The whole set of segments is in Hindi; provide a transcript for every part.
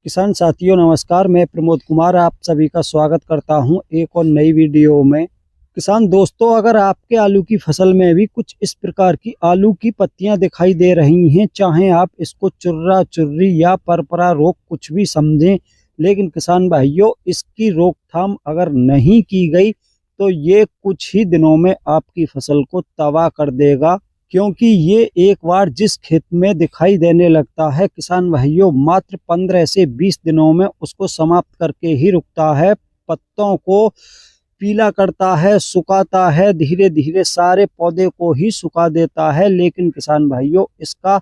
किसान साथियों नमस्कार। मैं प्रमोद कुमार आप सभी का स्वागत करता हूं एक और नई वीडियो में। किसान दोस्तों, अगर आपके आलू की फसल में भी कुछ इस प्रकार की आलू की पत्तियां दिखाई दे रही हैं, चाहे आप इसको चुर्रा चुर्री या परपरा रोग कुछ भी समझें, लेकिन किसान भाइयों इसकी रोकथाम अगर नहीं की गई तो ये कुछ ही दिनों में आपकी फसल को तबाह कर देगा। क्योंकि ये एक बार जिस खेत में दिखाई देने लगता है किसान भाइयों, मात्र 15 से 20 दिनों में उसको समाप्त करके ही रुकता है। पत्तों को पीला करता है, सुखाता है, धीरे धीरे सारे पौधे को ही सुखा देता है। लेकिन किसान भाइयों इसका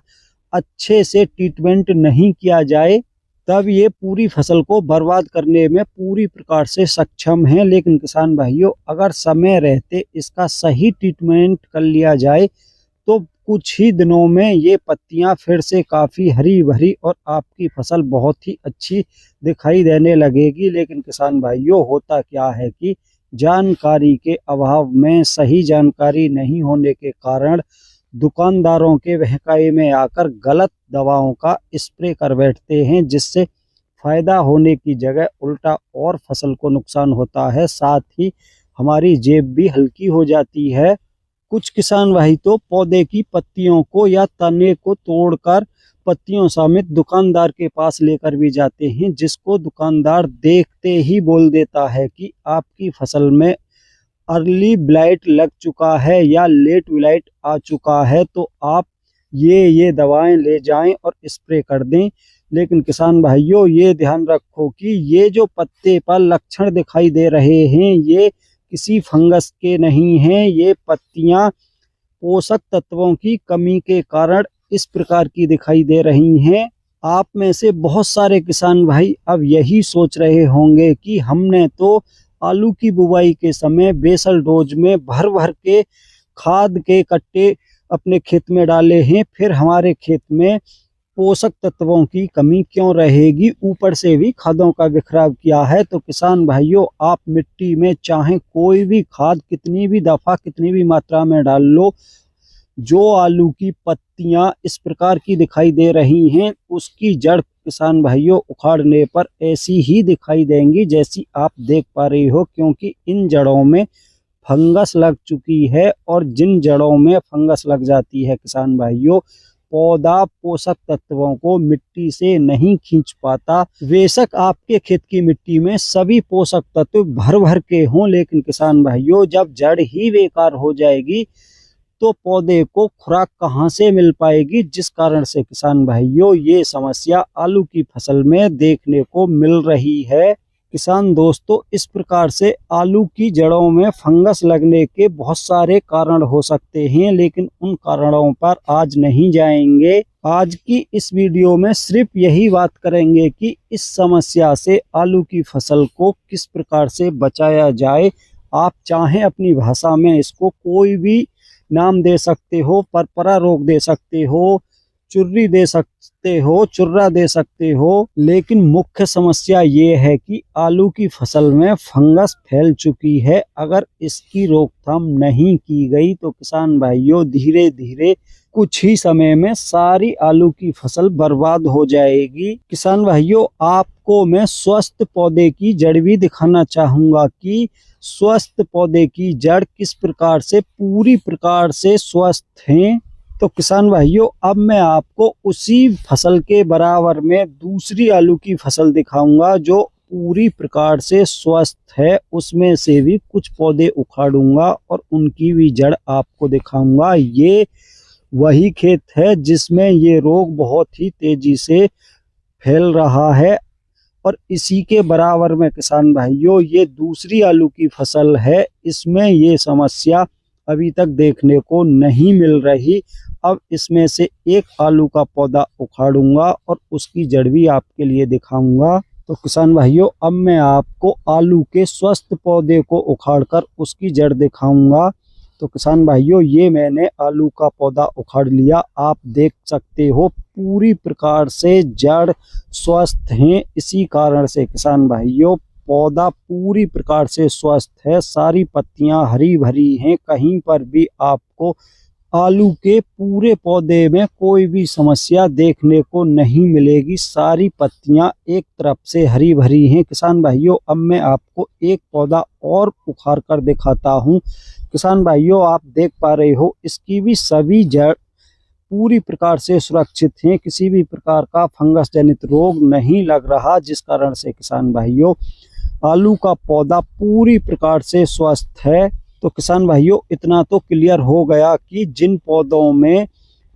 अच्छे से ट्रीटमेंट नहीं किया जाए तब ये पूरी फसल को बर्बाद करने में पूरी प्रकार से सक्षम है। लेकिन किसान भाइयों अगर समय रहते इसका सही ट्रीटमेंट कर लिया जाए तो कुछ ही दिनों में ये पत्तियां फिर से काफ़ी हरी भरी और आपकी फसल बहुत ही अच्छी दिखाई देने लगेगी। लेकिन किसान भाइयों होता क्या है कि जानकारी के अभाव में, सही जानकारी नहीं होने के कारण दुकानदारों के बहकावे में आकर गलत दवाओं का स्प्रे कर बैठते हैं, जिससे फायदा होने की जगह उल्टा और फसल को नुकसान होता है, साथ ही हमारी जेब भी हल्की हो जाती है। कुछ किसान भाई तो पौधे की पत्तियों को या तने को तोड़कर पत्तियों समेत दुकानदार के पास लेकर भी जाते हैं, जिसको दुकानदार देखते ही बोल देता है कि आपकी फसल में अर्ली ब्लाइट लग चुका है या लेट ब्लाइट आ चुका है, तो आप ये दवाएं ले जाएं और स्प्रे कर दें। लेकिन किसान भाइयों ये ध्यान रखो कि ये जो पत्ते पर लक्षण दिखाई दे रहे हैं ये किसी फंगस के नहीं हैं। ये पत्तियां पोषक तत्वों की कमी के कारण इस प्रकार की दिखाई दे रही हैं। आप में से बहुत सारे किसान भाई अब यही सोच रहे होंगे कि हमने तो आलू की बुवाई के समय बेसल डोज में भर भर के खाद के कट्टे अपने खेत में डाले हैं, फिर हमारे खेत में पोषक तत्वों की कमी क्यों रहेगी, ऊपर से भी खादों का बिखराव किया है। तो किसान भाइयों आप मिट्टी में चाहे कोई भी खाद कितनी भी दफा कितनी भी मात्रा में डाल लो, जो आलू की पत्तियां इस प्रकार की दिखाई दे रही हैं उसकी जड़ किसान भाइयों उखाड़ने पर ऐसी ही दिखाई देंगी जैसी आप देख पा रही हो, क्योंकि इन जड़ों में फंगस लग चुकी है और जिन जड़ों में फंगस लग जाती है किसान भाइयों, पौधा पोषक तत्वों को मिट्टी से नहीं खींच पाता। बेशक आपके खेत की मिट्टी में सभी पोषक तत्व भर भर के हों, लेकिन किसान भाइयों जब जड़ ही बेकार हो जाएगी तो पौधे को खुराक कहाँ से मिल पाएगी, जिस कारण से किसान भाइयों ये समस्या आलू की फसल में देखने को मिल रही है। किसान दोस्तों इस प्रकार से आलू की जड़ों में फंगस लगने के बहुत सारे कारण हो सकते हैं, लेकिन उन कारणों पर आज नहीं जाएंगे। आज की इस वीडियो में सिर्फ यही बात करेंगे कि इस समस्या से आलू की फसल को किस प्रकार से बचाया जाए। आप चाहें अपनी भाषा में इसको कोई भी नाम दे सकते हो, परपरा रोग दे सकते हो, चुर्री दे सकते हो, चुर्रा दे सकते हो, लेकिन मुख्य समस्या ये है कि आलू की फसल में फंगस फैल चुकी है। अगर इसकी रोकथाम नहीं की गई तो किसान भाइयों धीरे धीरे कुछ ही समय में सारी आलू की फसल बर्बाद हो जाएगी। किसान भाइयों आपको मैं स्वस्थ पौधे की जड़ भी दिखाना चाहूंगा कि स्वस्थ पौधे की जड़ किस प्रकार से पूरी प्रकार से स्वस्थ हैं। तो किसान भाइयों अब मैं आपको उसी फसल के बराबर में दूसरी आलू की फसल दिखाऊंगा जो पूरी प्रकार से स्वस्थ है। उसमें से भी कुछ पौधे उखाड़ूंगा और उनकी भी जड़ आपको दिखाऊंगा। ये वही खेत है जिसमें ये रोग बहुत ही तेजी से फैल रहा है और इसी के बराबर में किसान भाइयों ये दूसरी आलू की फसल है, इसमें ये समस्या अभी तक देखने को नहीं मिल रही। अब इसमें से एक आलू का पौधा उखाड़ूंगा और उसकी जड़ भी आपके लिए दिखाऊंगा। तो किसान भाइयों अब मैं आपको आलू के स्वस्थ पौधे को उखाड़कर उसकी जड़ दिखाऊंगा। तो किसान भाइयों ये मैंने आलू का पौधा उखाड़ लिया, आप देख सकते हो पूरी प्रकार से जड़ स्वस्थ हैं। इसी कारण से किसान भाइयों पौधा पूरी प्रकार से स्वस्थ है, सारी पत्तियां हरी भरी हैं, कहीं पर भी आपको आलू के पूरे पौधे में कोई भी समस्या देखने को नहीं मिलेगी। सारी पत्तियां एक तरफ से हरी भरी हैं। किसान भाइयों, अब मैं आपको एक पौधा और उखाड़ कर दिखाता हूं। किसान भाइयों, आप देख पा रहे हो, इसकी भी सभी जड़ पूरी प्रकार से सुरक्षित हैं। किसी भी प्रकार का फंगस जनित रोग नहीं लग रहा, जिस कारण से किसान भाइयों आलू का पौधा पूरी प्रकार से स्वस्थ है। तो किसान भाइयों, इतना तो क्लियर हो गया कि जिन पौधों में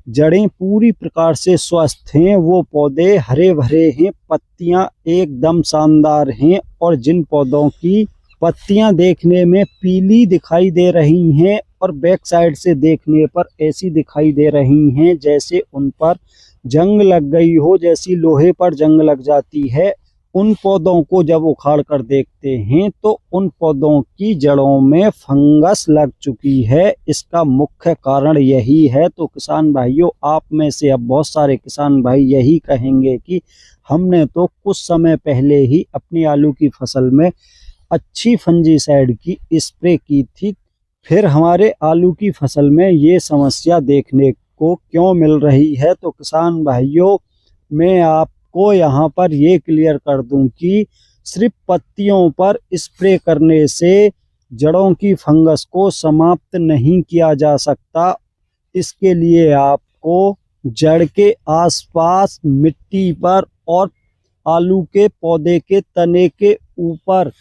जड़ें पूरी प्रकार से स्वस्थ हैं वो पौधे हरे भरे हैं, पत्तियां एकदम शानदार हैं, और जिन पौधों की पत्तियां देखने में पीली दिखाई दे रही हैं और बैक साइड से देखने पर ऐसी दिखाई दे रही हैं जैसे उन पर जंग लग गई हो, जैसी लोहे पर जंग लग जाती है, उन पौधों को जब उखाड़ कर देखते हैं तो उन पौधों की जड़ों में फंगस लग चुकी है। इसका मुख्य कारण यही है। तो किसान भाइयों, आप में से अब बहुत सारे किसान भाई यही कहेंगे कि हमने तो कुछ समय पहले ही अपनी आलू की फसल में अच्छी फंजीसाइड की स्प्रे की थी, फिर हमारे आलू की फसल में ये समस्या देखने को क्यों मिल रही है। तो किसान भाइयों, मैं आपको यहाँ पर ये क्लियर कर दूं कि सिर्फ पत्तियों पर स्प्रे करने से जड़ों की फंगस को समाप्त नहीं किया जा सकता। इसके लिए आपको जड़ के आसपास, मिट्टी पर और आलू के पौधे के तने के ऊपर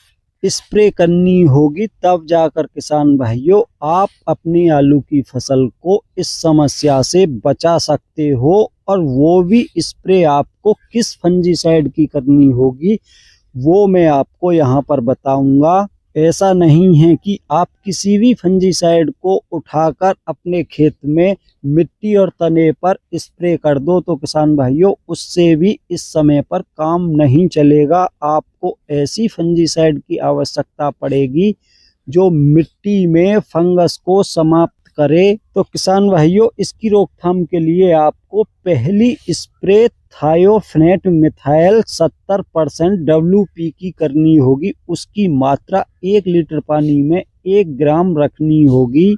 स्प्रे करनी होगी, तब जाकर किसान भाइयों आप अपनी आलू की फसल को इस समस्या से बचा सकते हो। और वो भी स्प्रे आपको किस फंजीसाइड की करनी होगी वो मैं आपको यहाँ पर बताऊंगा। ऐसा नहीं है कि आप किसी भी फंजीसाइड को उठाकर अपने खेत में मिट्टी और तने पर स्प्रे कर दो, तो किसान भाइयों उससे भी इस समय पर काम नहीं चलेगा। आपको ऐसी फंजीसाइड की आवश्यकता पड़ेगी जो मिट्टी में फंगस को समाप्त करे। तो किसान भाइयों, इसकी रोकथाम के लिए आपको पहली स्प्रे थायोफेनेट मिथाइल 70% WP की करनी होगी। उसकी मात्रा 1 लीटर पानी में 1 ग्राम रखनी होगी,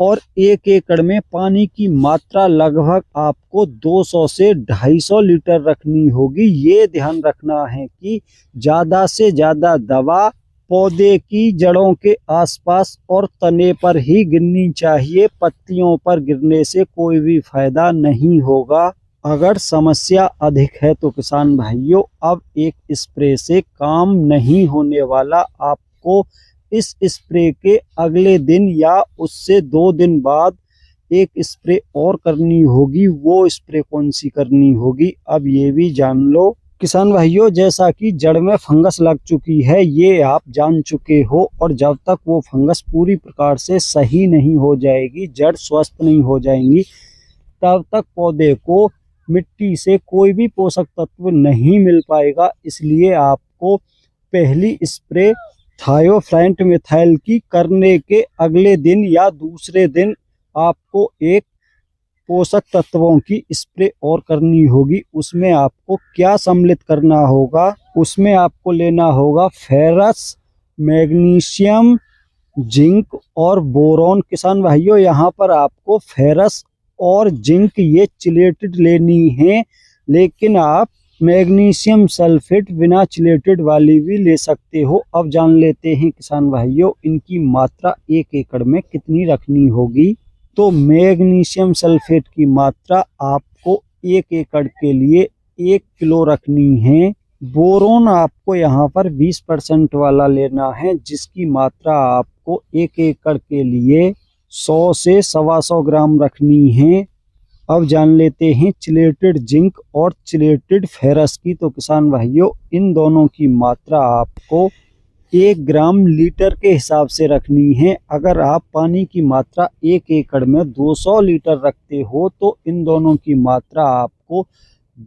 और 1 एकड़ में पानी की मात्रा लगभग आपको 200 से 250 लीटर रखनी होगी। ये ध्यान रखना है कि ज़्यादा से ज़्यादा दवा पौधे की जड़ों के आसपास और तने पर ही गिरनी चाहिए। पत्तियों पर गिरने से कोई भी फायदा नहीं होगा। अगर समस्या अधिक है तो किसान भाइयों अब एक स्प्रे से काम नहीं होने वाला। आपको इस स्प्रे के अगले दिन या उससे 2 दिन बाद एक स्प्रे और करनी होगी। वो स्प्रे कौन सी करनी होगी अब ये भी जान लो। किसान भाइयों, जैसा कि जड़ में फंगस लग चुकी है ये आप जान चुके हो, और जब तक वो फंगस पूरी प्रकार से सही नहीं हो जाएगी, जड़ स्वस्थ नहीं हो जाएंगी, तब तक पौधे को मिट्टी से कोई भी पोषक तत्व नहीं मिल पाएगा। इसलिए आपको पहली स्प्रे थायोफेनेट मिथाइल की करने के अगले दिन या दूसरे दिन आपको एक पोषक तत्वों की स्प्रे और करनी होगी। उसमें आपको क्या सम्मिलित करना होगा, उसमें आपको लेना होगा फेरस, मैग्नीशियम, जिंक और बोरॉन। किसान भाइयों, यहाँ पर आपको फेरस और जिंक ये चिलेटेड लेनी है, लेकिन आप मैग्नीशियम सल्फेट बिना चिलेटेड वाली भी ले सकते हो। अब जान लेते हैं किसान भाइयों इनकी मात्रा 1 एकड़ में कितनी रखनी होगी। तो मैग्नीशियम सल्फेट की मात्रा आपको 1 एकड़ के लिए 1 किलो रखनी है। बोरोन आपको यहाँ पर 20% वाला लेना है, जिसकी मात्रा आपको 1 एकड़ के लिए 100 से 125 ग्राम रखनी है। अब जान लेते हैं चिलेटेड जिंक और चिलेटेड फेरस की। तो किसान भाइयों इन दोनों की मात्रा आपको 1 ग्राम लीटर के हिसाब से रखनी है। अगर आप पानी की मात्रा 1 एकड़ में 200 लीटर रखते हो तो इन दोनों की मात्रा आपको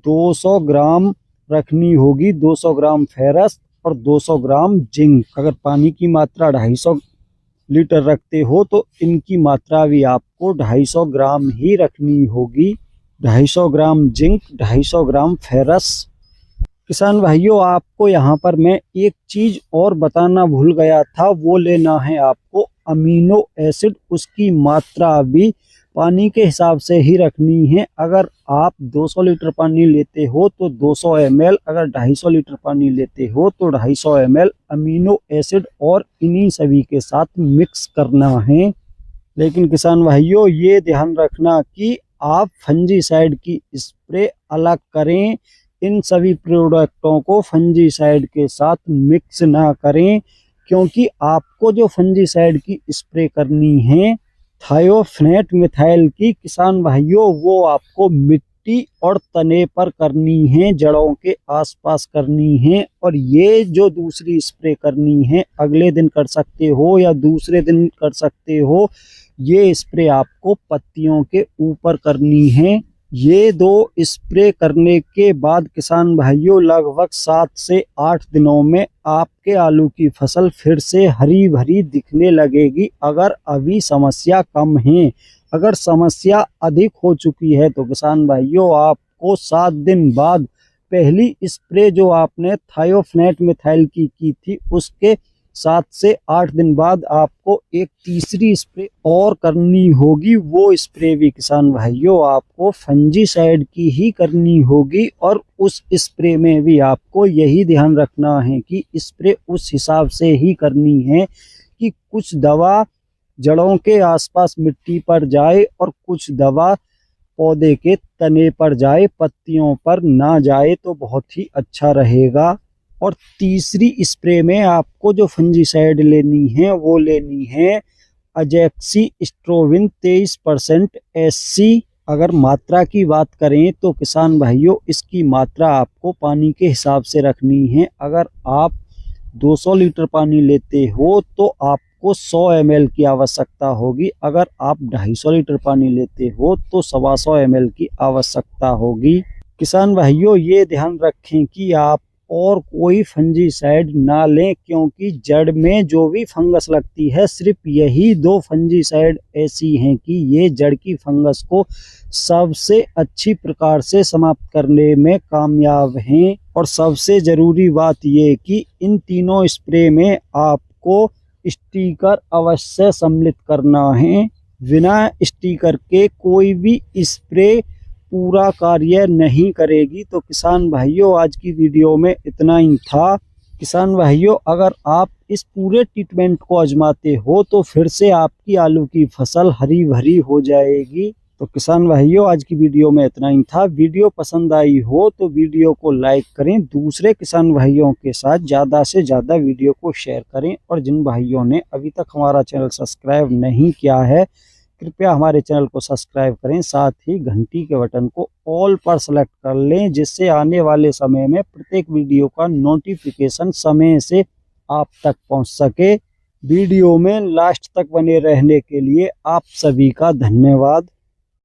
200 ग्राम रखनी होगी। 200 ग्राम फेरस और 200 ग्राम जिंक। अगर पानी की मात्रा 250 लीटर रखते हो तो इनकी मात्रा भी आपको 250 ग्राम ही रखनी होगी। 250 ग्राम जिंक, 250 ग्राम फेरस। किसान भाइयों आपको यहाँ पर मैं एक चीज और बताना भूल गया था, वो लेना है आपको अमीनो एसिड। उसकी मात्रा भी पानी के हिसाब से ही रखनी है। अगर आप 200 लीटर पानी लेते हो तो 200 ml, अगर 250 लीटर पानी लेते हो तो 250 ml अमीनो एसिड और इन्हीं सभी के साथ मिक्स करना है। लेकिन किसान भाइयों ये ध्यान रखना कि आप फंजीसाइड की स्प्रे अलग करें, इन सभी प्रोडक्टों को फंजीसाइड के साथ मिक्स ना करें, क्योंकि आपको जो फंजीसाइड की स्प्रे करनी है थायोफेनेट मिथाइल की किसान भाइयों, वो आपको मिट्टी और तने पर करनी है, जड़ों के आसपास करनी है। और ये जो दूसरी स्प्रे करनी है अगले दिन कर सकते हो या दूसरे दिन कर सकते हो, ये स्प्रे आपको पत्तियों के ऊपर करनी है। ये 2 स्प्रे करने के बाद किसान भाइयों लगभग 7 से 8 दिनों में आपके आलू की फसल फिर से हरी भरी दिखने लगेगी। अगर अभी समस्या कम है, अगर समस्या अधिक हो चुकी है तो किसान भाइयों आपको 7 दिन बाद पहली स्प्रे जो आपने थायोफेनेट मिथाइल की थी उसके 7 से 8 दिन बाद आपको एक तीसरी स्प्रे और करनी होगी। वो स्प्रे भी किसान भाइयों आपको फंजीसाइड की ही करनी होगी। और उस स्प्रे में भी आपको यही ध्यान रखना है कि स्प्रे उस हिसाब से ही करनी है कि कुछ दवा जड़ों के आसपास मिट्टी पर जाए और कुछ दवा पौधे के तने पर जाए, पत्तियों पर ना जाए तो बहुत ही अच्छा रहेगा। और तीसरी स्प्रे में आपको जो फंजीसाइड लेनी है वो लेनी है अजैक्सिस्ट्रोबिन 23% SC। अगर मात्रा की बात करें तो किसान भाइयों इसकी मात्रा आपको पानी के हिसाब से रखनी है। अगर आप 200 लीटर पानी लेते हो तो आपको 100 ml की आवश्यकता होगी। अगर आप 250 लीटर पानी लेते हो तो 125 ml की आवश्यकता होगी। किसान भाइयों ये ध्यान रखें कि आप और कोई फंजीसाइड ना लें, क्योंकि जड़ में जो भी फंगस लगती है सिर्फ यही 2 फंजीसाइड ऐसी हैं कि ये जड़ की फंगस को सबसे अच्छी प्रकार से समाप्त करने में कामयाब हैं। और सबसे ज़रूरी बात ये कि इन तीनों स्प्रे में आपको स्टिकर अवश्य सम्मिलित करना है। बिना स्टिकर के कोई भी स्प्रे पूरा कार्य नहीं करेगी। तो किसान भाइयों आज की वीडियो में इतना ही था। किसान भाइयों अगर आप इस पूरे ट्रीटमेंट को आजमाते हो तो फिर से आपकी आलू की फसल हरी भरी हो जाएगी। तो किसान भाइयों आज की वीडियो में इतना ही था। वीडियो पसंद आई हो तो वीडियो को लाइक करें, दूसरे किसान भाइयों के साथ ज़्यादा से ज़्यादा वीडियो को शेयर करें। और जिन भाइयों ने अभी तक हमारा चैनल सब्सक्राइब नहीं किया है कृपया हमारे चैनल को सब्सक्राइब करें, साथ ही घंटी के बटन को ऑल पर सेलेक्ट कर लें, जिससे आने वाले समय में प्रत्येक वीडियो का नोटिफिकेशन समय से आप तक पहुंच सके। वीडियो में लास्ट तक बने रहने के लिए आप सभी का धन्यवाद।